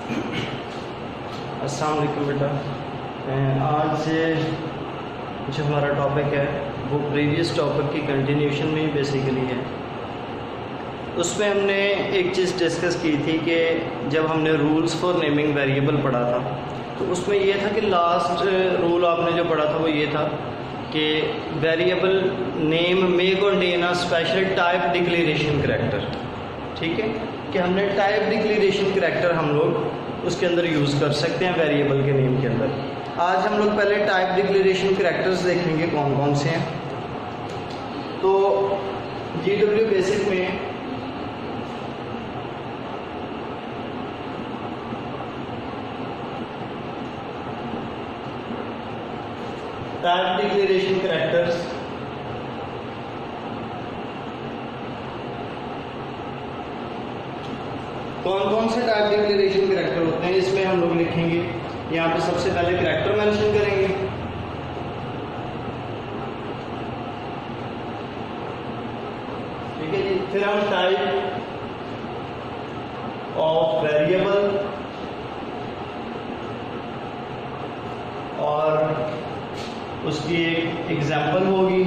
अस्सलाम वालेकुम बेटा। आज जो हमारा टॉपिक है वो प्रीवियस टॉपिक की कंटिन्यूशन में ही बेसिकली है। उसमें हमने एक चीज़ डिस्कस की थी कि जब हमने रूल्स फॉर नेमिंग वेरिएबल पढ़ा था तो उसमें ये था कि लास्ट रूल आपने जो पढ़ा था वो ये था कि variable name may contain a special type declaration character. ठीक है कि हमने टाइप डिक्लेरेशन करैक्टर हम लोग उसके अंदर यूज़ कर सकते हैं वेरिएबल के नेम के अंदर। आज हम लोग पहले टाइप डिक्लेरेशन करैक्टर्स देखेंगे कौन कौन से हैं। तो GW बेसिक में टाइप डिक्लेरेशन करैक्टर्स कौन कौन से टाइप डिक्लेरेशन करैक्टर होते हैं इसमें हम लोग लिखेंगे। यहाँ पे सबसे पहले करैक्टर मेंशन करेंगे। ठीक है जी। फिर हम टाइप ऑफ वेरिएबल और उसकी एक एग्जाम्पल होगी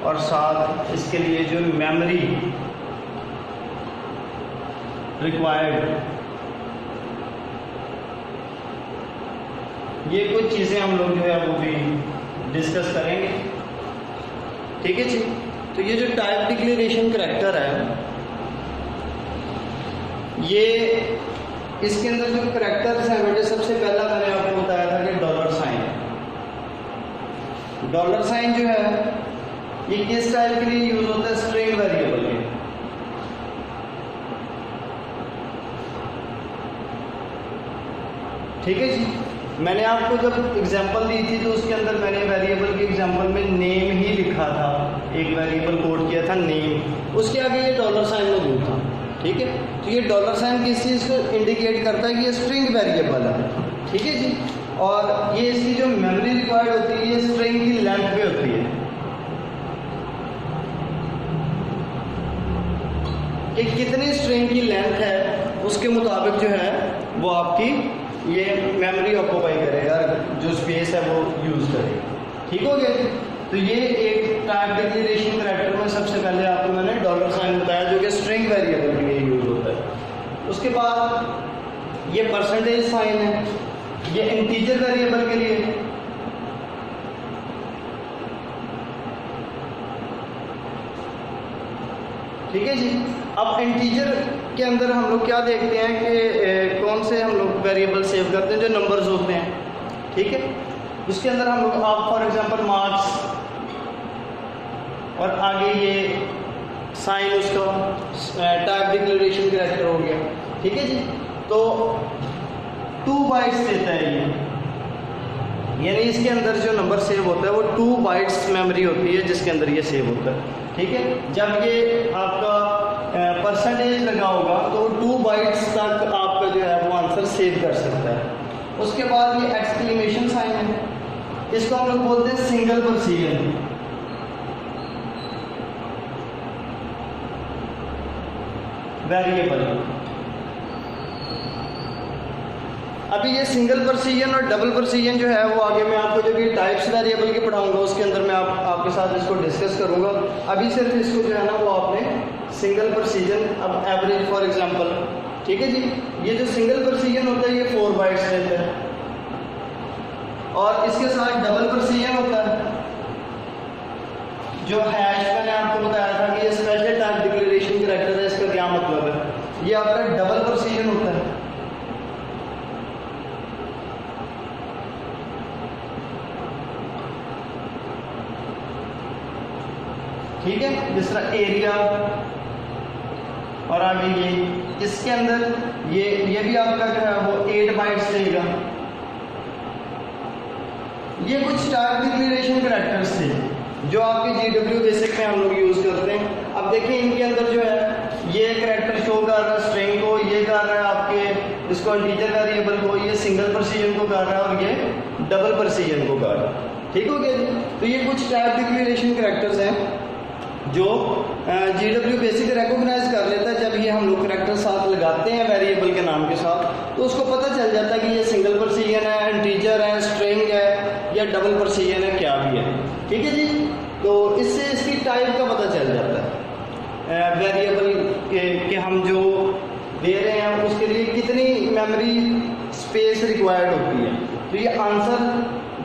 और साथ इसके लिए जो मेमोरी रिक्वायर्ड, ये कुछ चीज़ें हम लोग जो है वो भी डिस्कस करेंगे। ठीक है जी। तो ये जो टाइप डिक्लेरेशन करैक्टर है ये इसके अंदर जो करैक्टर्स हैं बेटे, सबसे पहला मैंने आपको बताया था कि डॉलर साइन। डॉलर साइन जो है ये किस टाइप के लिए यूज होता है? स्ट्रिंग वेरिएबल के। ठीक है जी। मैंने आपको जब एग्जांपल दी थी तो उसके अंदर मैंने वेरिएबल के एग्जांपल में नेम ही लिखा था, एक वेरिएबल कोड किया था नेम, उसके आगे ये डॉलर साइन मौजूद था। ठीक है। तो ये डॉलर साइन किस चीज़ को इंडिकेट करता है कि ये स्ट्रिंग वेरिएबल है। ठीक है जी। और ये इसकी जो मेमोरी रिक्वायर्ड होती है ये स्ट्रिंग की लेंथ पे होती है कि कितनी स्ट्रिंग की लेंथ है उसके मुताबिक जो है वो आपकी ये मेमोरी ऑक्यूपाई करेगा, जो स्पेस है वो यूज करेगा। ठीक हो गया। तो ये एक टाइप डिक्लेरेशन करैक्टर में सबसे पहले आपको मैंने डॉलर साइन बताया जो कि स्ट्रिंग वेरिएबल के लिए यूज होता है। उसके बाद ये परसेंटेज साइन है, ये इंटीजर वेरिएबल के लिए। ठीक है जी। अब इंटीजर के अंदर हम लोग क्या देखते हैं कि कौन से हम लोग वेरिएबल सेव करते हैं, जो नंबर्स होते हैं। ठीक है। उसके अंदर हम लोग आप फॉर एग्जांपल मार्क्स और आगे ये साइन उसका टाइप डिक्लेरेशन करैक्टर हो गया। ठीक है जी। तो 2 बाइट्स देता है ये, यानी इसके अंदर जो नंबर सेव होता है वो 2 बाइट्स मेमोरी होती है जिसके अंदर ये सेव होता है। ठीक है। जब ये आपका परसेंटेज लगा होगा तो 2 बाइट्स तक आपका जो है वो आंसर सेव कर सकता है। उसके बाद ये एक्सक्लेमेशन साइन है, इसको हम लोग बोलते हैं सिंगल प्रिसीजन। वेरिएबल अभी ये सिंगल प्रिसीजन और डबल प्रिसीजन जो है वो आगे मैं आपको जो कि टाइप्स वेरिएबल के पढ़ाऊंगा उसके अंदर मैं आपके साथ इसको डिस्कस करूंगा। अभी सिर्फ इसको जो है ना वो आपने सिंगल प्रिसीजन, अब एवरेज फॉर एग्जांपल। ठीक है जी। ये जो सिंगल प्रिसीजन होता है ये 4 बाइट्स देता है और इसके साथ डबल प्रिसीजन होता है जो हैश मैंने आपको बताया था कि ये स्पेशल टाइप डिक्लेरेशन करैक्टर है। इसका क्या मतलब है? ये आपका डबल प्रिसीजन होता है। ठीक है। जिस तरह एरिया और आगे ये इसके अंदर ये भी आपका जो है वो 8 बाइट्स देगा। ये कुछ टाइप डिक्लेरेशन करैक्टर्स थे जो आपके GW बेसिक में हम लोग यूज करते हैं। अब देखिए इनके अंदर जो है ये करैक्टर शो कर रहा है स्ट्रिंग को, ये कर रहा है आपके इसको इंटीजर वेरिएबल को, ये सिंगल प्रिसीजन को कर रहा है और ये डबल प्रिसीजन को कर रहा है। ठीक हो गया जी। तो ये कुछ टाइप डिक्लेरेशन करैक्टर्स हैं जो GW बेसिक रिकॉग्नाइज कर लेता है जब ये हम लोग करैक्टर साथ लगाते हैं वेरिएबल के नाम के साथ, तो उसको पता चल जाता है कि ये सिंगल प्रेसिजन है, इंटीजर है, स्ट्रिंग है या डबल प्रेसिजन है, क्या भी है। ठीक है जी। तो इससे इसकी टाइप का पता चल जाता है वेरिएबल के हम जो दे रहे हैं उसके लिए कितनी मेमोरी स्पेस रिक्वायर्ड होती है। तो ये आंसर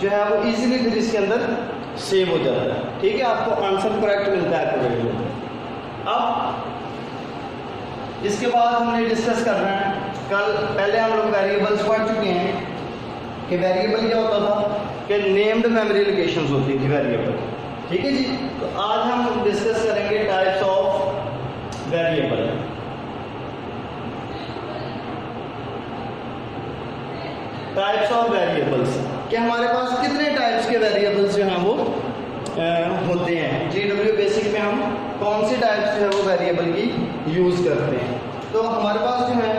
जो है वो इजीली फिर इसके अंदर सेव हो जाता है। ठीक है, आपको आंसर करेक्ट मिलता है एक्यूरेट मिलता है। अब इसके बाद हमने डिस्कस करना है, कल पहले हम लोग वेरिएबल्स पढ़ चुके हैं कि वेरिएबल क्या होता था कि नेम्ड मेमोरी लोकेशंस होती थी वेरिएबल। ठीक है जी। तो आज हम डिस्कस करेंगे types of variable. Types of variables कि हमारे पास कितने टाइप्स के वेरिएबल्स जो हैं वो होते हैं। GW बेसिक में हम कौन सी टाइप्स जो है वो वेरिएबल की यूज करते हैं। तो हमारे पास जो है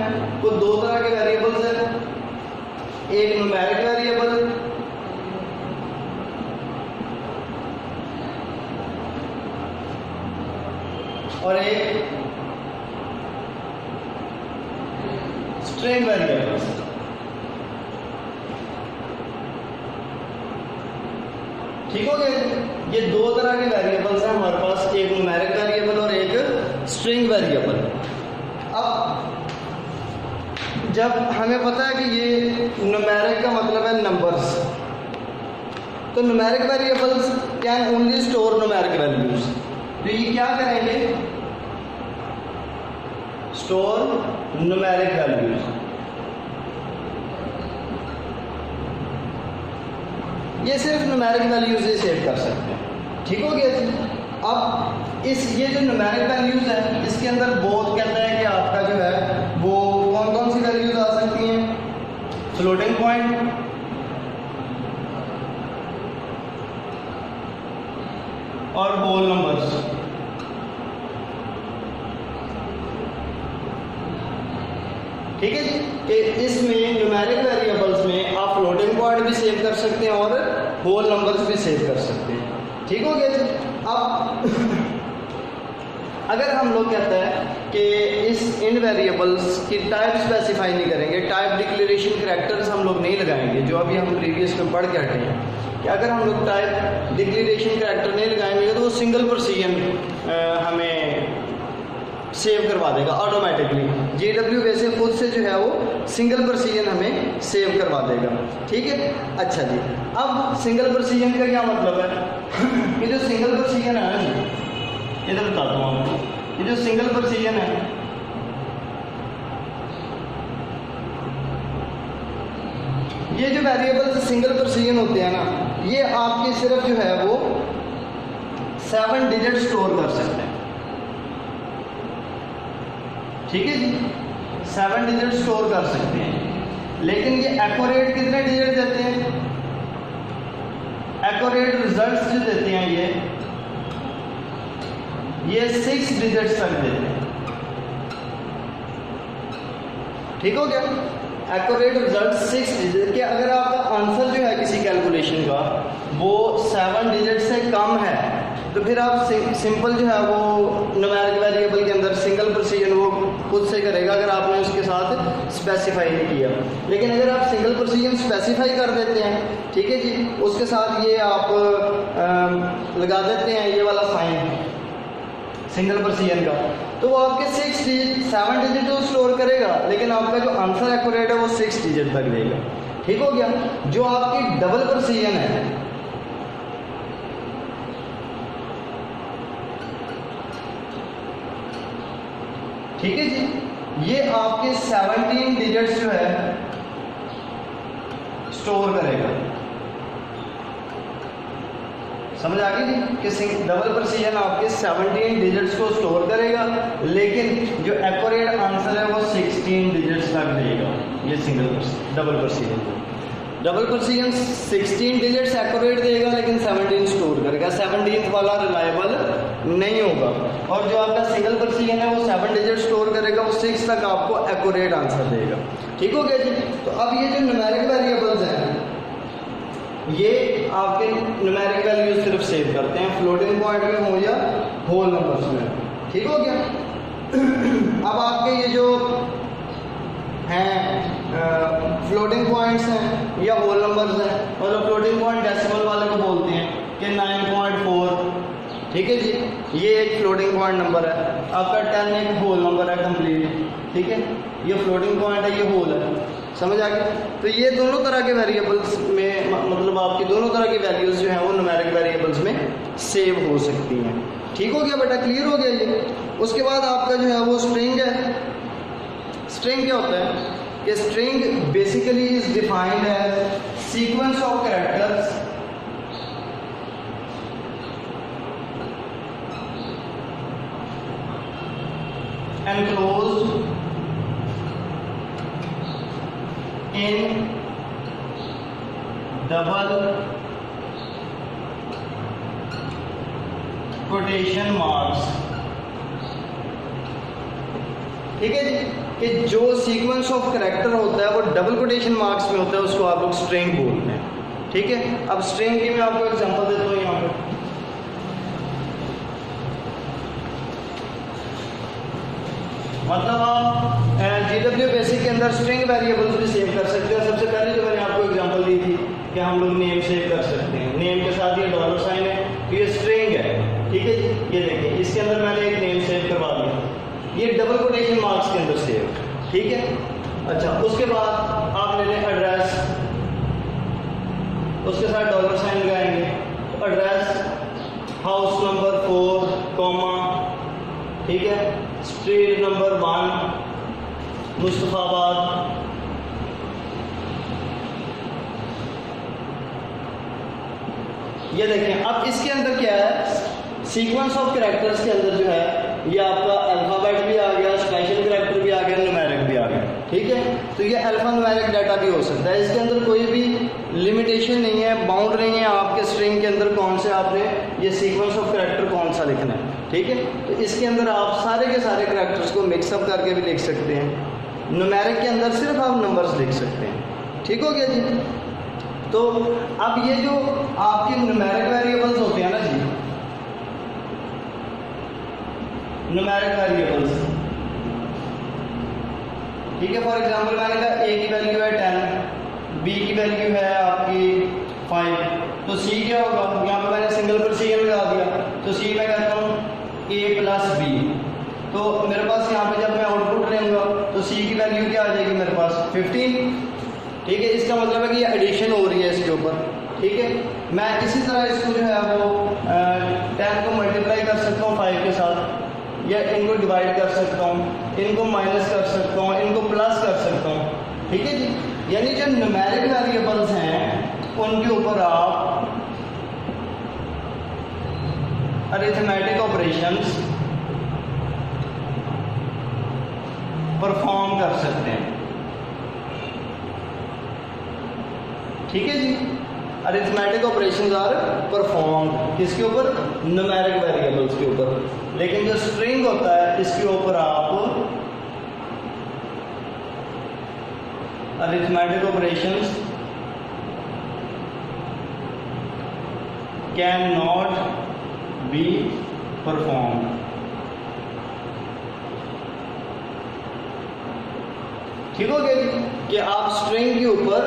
वो दो तरह के वेरिएबल्स हैं, एक न्यूमेरिक वेरिएबल और एक स्ट्रिंग वेरिएबल्स। ठीक हो गया। ये दो तरह के वेरिएबल्स हैं हमारे पास, एक न्यूमेरिक वेरिएबल और एक स्ट्रिंग वेरिएबल। अब जब हमें पता है कि ये न्यूमेरिक का मतलब है नंबर्स, तो numeric variables can only store numeric values. तो ये क्या करेंगे, स्टोर न्यूमेरिक वैल्यूज। ये सिर्फ न्यूमेरिक वैल्यूज ही सेव कर सकते हैं। ठीक हो गया जी। अब ये जो न्यूमेरिक वैल्यूज है इसके अंदर बोथ कहता है कि आपका जो है वो कौन कौन सी वैल्यूज आ सकती हैं, फ्लोटिंग पॉइंट और होल नंबर्स। ठीक है जी। कि इसमें न्यूमेरिक वेरिएबल्स में आप फ्लोटिंग पॉइंट भी सेव कर सकते हैं और होल नंबर्स भी सेव कर सकते हैं। ठीक हो गया जी। अब अगर हम लोग कहते हैं कि इन वेरिएबल्स की टाइप स्पेसिफाई नहीं करेंगे, टाइप डिक्लेरेशन करैक्टर्स हम लोग नहीं लगाएंगे, जो अभी हम प्रीवियस में पढ़ के हटे हैं कि अगर हम लोग टाइप डिक्लेरेशन करैक्टर नहीं लगाएंगे तो वो सिंगल प्रेसिजन हमें सेव करवा देगा ऑटोमेटिकली। GW वैसे खुद से जो है वो सिंगल प्रेसिजन हमें सेव करवा देगा। ठीक है। अच्छा जी। अब सिंगल प्रेसिजन का क्या मतलब है कि जो सिंगल प्रेसिजन है ना, इधर बताता हूँ आपको, ये जो सिंगल प्रेसिजन है ये जो वेरिएबल्स सिंगल प्रेसिजन होते हैं ना, ये आपके सिर्फ जो है वो 7 डिजिट स्टोर कर सकते हैं। ठीक है जी। 7 डिजिट स्टोर कर सकते हैं, लेकिन ये एक्यूरेट कितने डिजिट देते हैं, एक्यूरेट रिजल्ट्स जो देते हैं ये 6 डिजिट्स तक देते हैं। ठीक हो गया। एक्यूरेट रिजल्ट 6 डिजिट के अगर आपका आंसर जो है किसी कैलकुलेशन का वो 7 डिजिट से कम है तो फिर आप सिंपल जो है वो न्यूमेरिक वेरिएबल के अंदर सिंगल प्रेसिजन वो खुद से करेगा अगर आपने उसके साथ स्पेसिफाई नहीं किया। लेकिन अगर आप सिंगल प्रेसिजन स्पेसिफाई कर देते हैं, ठीक है जी, उसके साथ ये आप लगा देते हैं ये वाला साइन सिंगल प्रेसिजन का, तो वो आपके 7 डिजिट तो स्टोर करेगा, लेकिन आपका जो आंसर एक्यूरेट है वो 6 डिजिट तक देगा। ठीक हो गया। जो आपकी डबल प्रेसिजन है, ठीक है जी, ये आपके 17 डिजिट्स जो है स्टोर करेगा। समझ आ गई जी कि डबल प्रेसिजन आपके 17 डिजिट्स को स्टोर करेगा, लेकिन जो एक्यूरेट आंसर है वो 16 डिजिट्स तक देगा। ये डबल प्रेसिजन 16 डिजिट्स एक्यूरेट देगा, लेकिन 17 स्टोर करेगा। 17th वाला रिलायबल नहीं होगा। और जो आपका सिंगल प्रेसिजन है वो 7 डिजिट स्टोर करेगा, वो 6 तक आपको एक्यूरेट आंसर देगा। ठीक हो गया जी। तो अब ये जो न्यूमेरिक वेरिएबल्स हैं ये आपके न्यूमेरिक वैल्यूज सिर्फ सेव करते हैं, फ्लोटिंग पॉइंट में हो या होल नंबर्स में। ठीक हो गया। अब आपके ये जो हैं फ्लोटिंग पॉइंट्स हैं या होल नंबर्स हैं, मतलब फ्लोटिंग पॉइंट डेसिमल वाले को बोलते हैं कि 9.4, ठीक है जी, ये एक फ्लोटिंग पॉइंट नंबर है। आपका 10 एक होल नंबर है कंप्लीट, ठीक है, ये फ्लोटिंग पॉइंट है, ये होल है, समझ आ गया। तो ये दोनों तरह के वेरिएबल्स में मतलब आपकी दोनों तरह की वैल्यूज जो हैं वो न्यूमेरिक वेरिएबल्स में सेव हो सकती हैं। ठीक हो गया बेटा, क्लियर हो गया ये। उसके बाद आपका जो है वो स्ट्रिंग है। स्ट्रिंग क्या होता है कि string basically is defined as sequence of characters enclosed in double quotation marks। ठीक है जी, कि जो सीक्वेंस ऑफ कैरेक्टर होता है वो डबल कोटेशन मार्क्स में होता है, उसको आप लोग स्ट्रिंग बोलते हैं। ठीक है, अब स्ट्रिंग की मैं आपको एग्जांपल देता हूँ यहाँ पे। मतलब आप GW बेसिक के अंदर स्ट्रिंग वेरिएबल्स भी सेव कर सकते हैं। सबसे पहले जो मैंने आपको एग्जांपल दी थी कि हम लोग नेम सेव कर सकते हैं, नेम के साथ ये डॉलर साइन है, तो ये स्ट्रिंग है। ठीक है जी, ये देखिए इसके अंदर मैंने एक नेम सेव करवा दिया, ये डबल कोटेशन मार्क्स के अंदर सेव। ठीक है, अच्छा, उसके बाद आप ले लें एड्रेस, उसके साथ डॉलर साइन लगाएंगे, एड्रेस हाउस नंबर 4, कॉमा, ठीक है, स्ट्रीट नंबर 1 मुस्तफाबाद। ये देखें, अब इसके अंदर क्या है, सीक्वेंस ऑफ कैरेक्टर्स के अंदर जो है ये आपका अल्फाबेट भी आ गया, स्पेशल कैरेक्टर भी आ गया, न्यूमेरिक भी आ गया। ठीक है, तो ये अल्फा न्यूमेरिक डाटा भी हो सकता है। इसके अंदर कोई भी लिमिटेशन नहीं है, बाउंड नहीं है आपके स्ट्रिंग के अंदर कौन से आपने ये सीक्वेंस ऑफ कैरेक्टर कौन सा लिखना है। ठीक है, तो इसके अंदर आप सारे के सारे कैरेक्टर्स को मिक्सअप करके भी लिख सकते हैं। न्यूमेरिक के अंदर सिर्फ आप नंबर्स लिख सकते हैं। ठीक हो गया जी। तो अब ये जो आपके न्यूमेरिक वेरिएबल्स होते हैं ना जी, न्यूमेरिक वेरिएबल्स, ठीक है, फॉर एग्जांपल मैंने कहा ए की वैल्यू है 10, बी की वैल्यू है आपकी 5, तो सी क्या होगा, यहाँ पे मैंने सिंगल प्रोसीजर लगा दिया, तो सी में कहता हूँ a प्लस बी, तो मेरे पास यहाँ पे जब मैं आउटपुट लूँगा तो सी की वैल्यू क्या आ जाएगी मेरे पास 15। ठीक है, इसका मतलब है कि ये एडिशन हो रही है इसके ऊपर। ठीक है, मैं इसी तरह इसको जो है वो 10 को मल्टीप्लाई कर सकता हूँ 5 के साथ, या इनको डिवाइड कर सकता हूँ, इनको माइनस कर सकता हूँ, इनको प्लस कर सकता हूँ। ठीक है जी, यानी जो न्यूमेरिक वेरिएबल्स हैं उनके ऊपर आप अरिथमेटिक ऑपरेशंस परफॉर्म कर सकते हैं। ठीक है जी, अरिथमेटिक ऑपरेशंस आर परफॉर्म किसके ऊपर, न्यूमेरिक वेरिएबल्स के ऊपर। लेकिन जो स्ट्रिंग होता है इसके ऊपर आप arithmetic operations can not be perform. ठीक हो गया कि आप स्ट्रिंग के ऊपर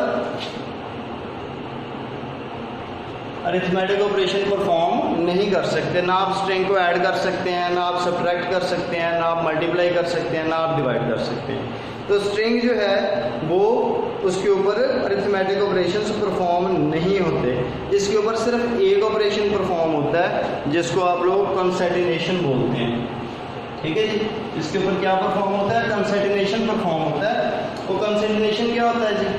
अरिथमेटिक ऑपरेशन परफॉर्म नहीं कर सकते, ना आप स्ट्रिंग को ऐड कर सकते हैं, ना आप सब्ट्रैक्ट कर सकते हैं, ना आप मल्टीप्लाई कर सकते हैं, ना आप डिवाइड कर सकते हैं। तो स्ट्रिंग जो है वो उसके ऊपर अरिथमेटिक ऑपरेशंस परफॉर्म नहीं होते, इसके ऊपर सिर्फ एक ऑपरेशन परफॉर्म होता है जिसको आप लोग कंसैटिनेशन बोलते हैं। ठीक है जी, इसके ऊपर क्या परफॉर्म होता है, कंसैटिनेशन परफॉर्म होता है। वो कंसैटिनेशन क्या होता है जी,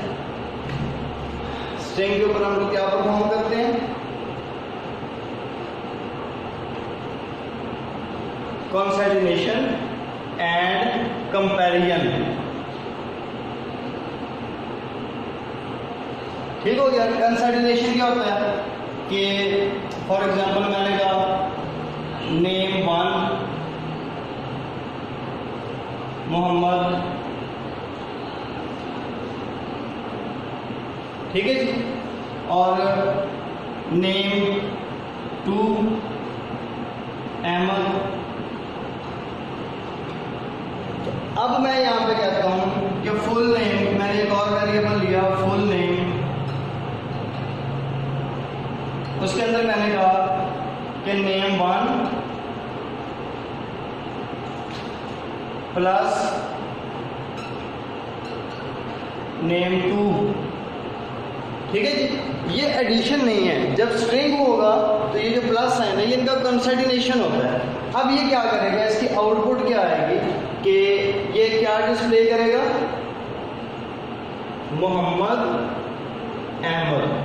स्ट्रिंग के ऊपर हम लोग क्या परफॉर्म करते हैं, कंसैटिनेशन एंड कंपैरिजन। ठीक हो गया। कंसैटिनेशन क्या होता है कि फॉर एग्जांपल मैंने कहा नेम 1 मोहम्मद। ठीक है जी, और नेम टू अहमद। तो अब मैं यहाँ पे कहता हूँ कि फुल नेम, मैंने एक और वेरिएबल लिया फुल नेम, उसके अंदर मैंने कहा कि नेम 1 प्लस नेम 2। ठीक है जी, ये एडिशन नहीं है। जब स्ट्रिंग होगा तो ये जो प्लस साइन है ये इनका कंसैटिनेशन होता है। अब ये क्या करेगा, इसकी आउटपुट क्या आएगी कि ये क्या डिस्प्ले करेगा, मोहम्मद अहमद।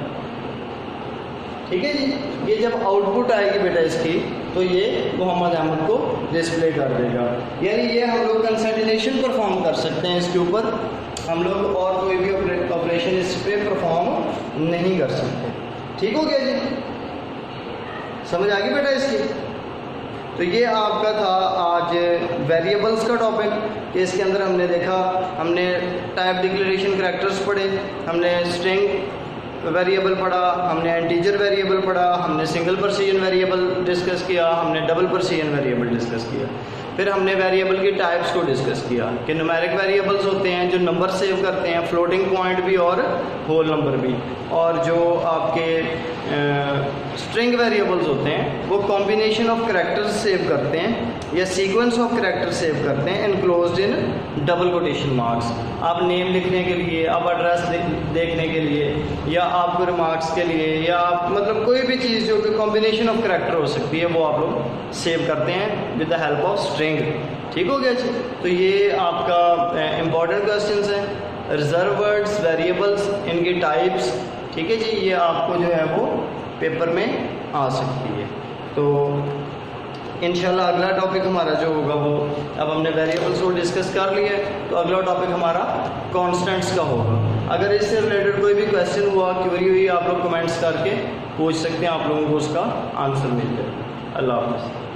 ठीक है जी, ये जब आउटपुट आएगी बेटा इसकी तो ये मोहम्मद अहमद को डिस्प्ले कर देगा। यानी ये हम लोग कंसैटिनेशन परफॉर्म कर सकते हैं इसके ऊपर, हम लोग और कोई भी ऑपरेशन इस पर परफॉर्म नहीं कर सकते। ठीक हो गया जी, समझ आ गई बेटा इसकी। तो ये आपका था आज वेरिएबल्स का टॉपिक, कि इसके अंदर हमने देखा, हमने टाइप डिक्लेरेशन करैक्टर्स पढ़े, हमने स्ट्रिंग वेरिएबल पढ़ा, हमने इंटीजर वेरिएबल पढ़ा, हमने सिंगल प्रेसिजन वेरिएबल डिस्कस किया, हमने डबल प्रेसिजन वेरिएबल डिस्कस किया। फिर हमने वेरिएबल की टाइप्स को डिस्कस किया कि न्यूमेरिक वेरिएबल्स होते हैं जो नंबर सेव करते हैं, फ्लोटिंग पॉइंट भी और होल नंबर भी, और जो आपके स्ट्रिंग वेरिएबल्स होते हैं वो कॉम्बिनेशन ऑफ करैक्टर्स सेव करते हैं या सीक्वेंस ऑफ करैक्टर्स सेव करते हैं enclosed in double quotation marks. आप नेम लिखने के लिए, आप एड्रेस देखने के लिए, या आप रिमार्क्स के लिए, या आप मतलब कोई भी चीज़ जो कि कॉम्बिनेशन ऑफ करैक्टर हो सकती है वो आप लोग सेव करते हैं with the help of string. ठीक हो गया जी। तो ये आपका इम्पॉर्टेंट क्वेश्चंस हैं, रिजर्व वर्ड्स, वेरिएबल्स, इनकी टाइप्स। ठीक है जी, ये आपको जो है वो पेपर में आ सकती है। तो इंशाल्लाह अगला टॉपिक हमारा जो होगा वो, अब हमने वेरिएबल्स को डिस्कस कर लिया है, तो अगला टॉपिक हमारा कॉन्स्टेंट्स का होगा। अगर इससे रिलेटेड कोई भी क्वेश्चन हुआ, क्वेरी हुई, आप लोग कमेंट्स करके पूछ सकते हैं, आप लोगों को उसका आंसर मिल जाएगा। अल्लाह हाफ़िज़।